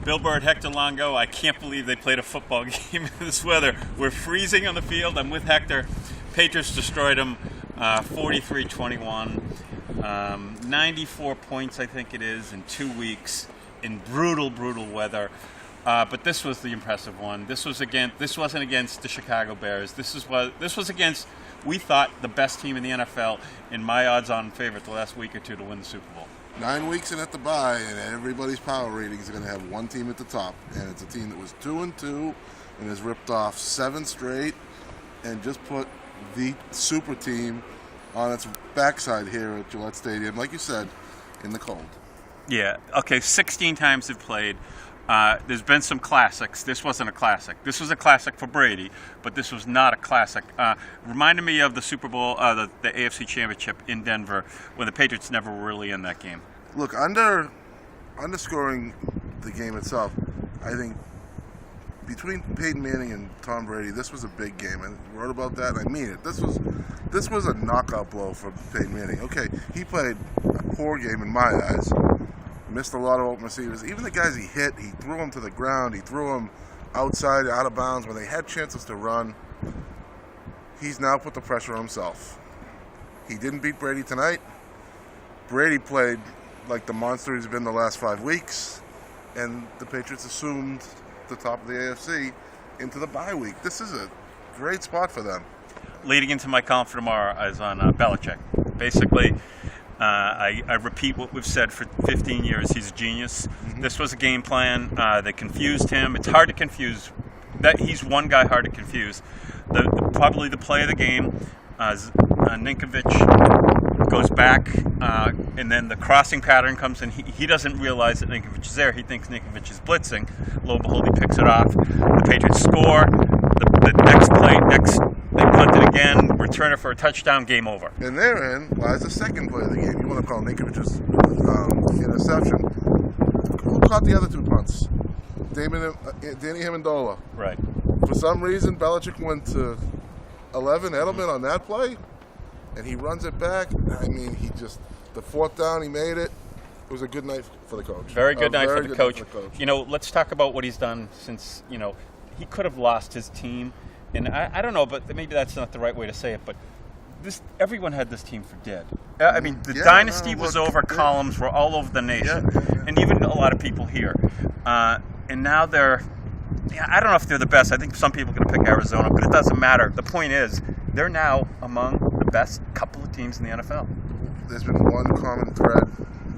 Bill Burt, Hector, Longo. I can't believe they played a football game in this weather. We're freezing on the field. I'm with Hector. Patriots destroyed them 43-21. 94 points, I think it is, in 2 weeks in brutal, brutal weather. But this was the impressive one. This wasn't against the Chicago Bears. This was against, we thought, the best team in the NFL, and my odds-on favorite the last week or two to win the Super Bowl. 9 weeks in at the bye, and everybody's power ratings are going to have one team at the top, and it's a team that was 2-2 and has ripped off 7 straight and just put the super team on its backside here at Gillette Stadium, like you said, in the cold. Yeah. Okay. 16 times they've played. There's been some classics. This wasn't a classic. This was a classic for Brady, but this was not a classic. Reminded me of the Super Bowl, the AFC Championship in Denver, when the Patriots never were really in that game. Look, underscoring the game itself, I think between Peyton Manning and Tom Brady, this was a big game. I wrote about that, and I mean it. This was a knockout blow for Peyton Manning. Okay, he played a poor game in my eyes. Missed a lot of open receivers. Even the guys he hit, he threw them to the ground. He threw them outside, out of bounds. When they had chances to run, he's now put the pressure on himself. He didn't beat Brady tonight. Brady played like the monster he's been the last 5 weeks, and the Patriots assumed the top of the AFC into the bye week. This is a great spot for them. Leading into my column for tomorrow is on Belichick. Basically, I repeat what we've said for 15 years. He's a genius. Mm-hmm. This was a game plan. They confused him. It's hard to confuse. He's one guy hard to confuse. Probably the play of the game, Ninkovich goes back, and then the crossing pattern comes in. He doesn't realize that Ninkovich is there. He thinks Ninkovich is blitzing. Lo and behold, he picks it off. The Patriots score. The next play, they punt it again, return it for a touchdown, game over. And therein lies the second play of the game. You want to call Ninkovich's interception. Who caught the other 2 punts? Danny Amendola. Right. For some reason, Belichick went to 11 Edelman on that play, and he runs it back. I mean, the 4th down, he made it. It was a good night for the coach. Very good night for the coach. You know, let's talk about what he's done since, he could have lost his team. And I don't know, but maybe that's not the right way to say it, but everyone had this team for dead. I mean, the dynasty was over. Columns were all over the nation, and even a lot of people here. And now I don't know if they're the best. I think some people are going to pick Arizona, but it doesn't matter. The point is, they're now among the best couple of teams in the NFL. There's been one common thread,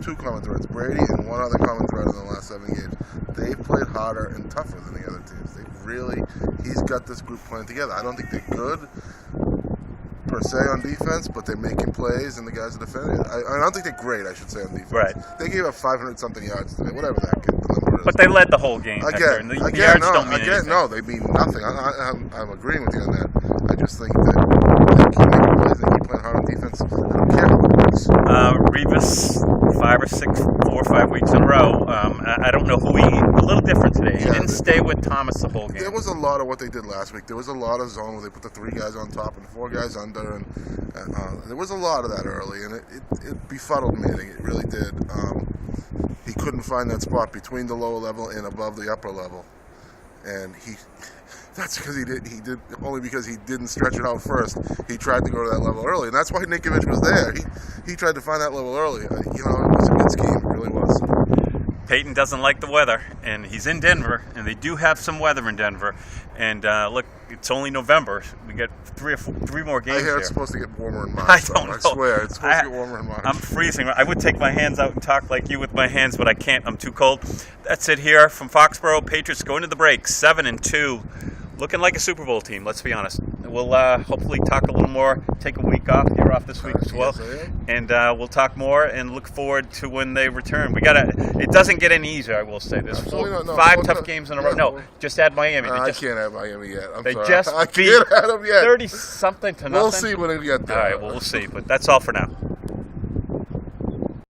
2 common threads, Brady, and one other common thread in the last 7 games. They've played harder and tougher than the other teams. He's got this group playing together. I don't think they're good per se on defense, but they're making plays, and the guys are defending. I don't think they're great, I should say, on defense. Right. They gave up 500-something yards today, whatever the number is. But they led the whole game, Hector, and the yards don't mean anything. No, they mean nothing. I'm agreeing with you on that. I just think that they keep making plays, they keep playing hard on defense. I don't care who it is. Revis, 4 or 5 weeks in a row. I don't know who a little different today. He didn't stay with Thomas the whole game. There was a lot of what they did last week. There was a lot of zone where they put the 3 guys on top and 4 guys under, and there was a lot of that early, and it befuddled Manning. It really did. He couldn't find that spot between the lower level and above the upper level, and that's because he did only because he didn't stretch it out first. He tried to go to that level early, and that's why Ninkovich was there. He tried to find that level early. It was a good scheme. It really was. Peyton doesn't like the weather, and he's in Denver, and they do have some weather in Denver. And look, it's only November. We got 3 more games. I hear here. It's supposed to get warmer in March. I don't know. I swear, it's supposed to get warmer in March. I'm freezing. I would take my hands out and talk like you with my hands, but I can't. I'm too cold. That's it here from Foxborough. Patriots going to the break, 7-2. Looking like a Super Bowl team, let's be honest. We'll hopefully talk a little more, take a week off. You're off this week as well. Yes, and we'll talk more and look forward to when they return. It doesn't get any easier, I will say. There's 5 tough games in a row. No, just add Miami. I can't add Miami yet. They sorry. just I beat can't add them yet. 30-something to nothing. We'll see when it gets there. All right, well, we'll see. But that's all for now.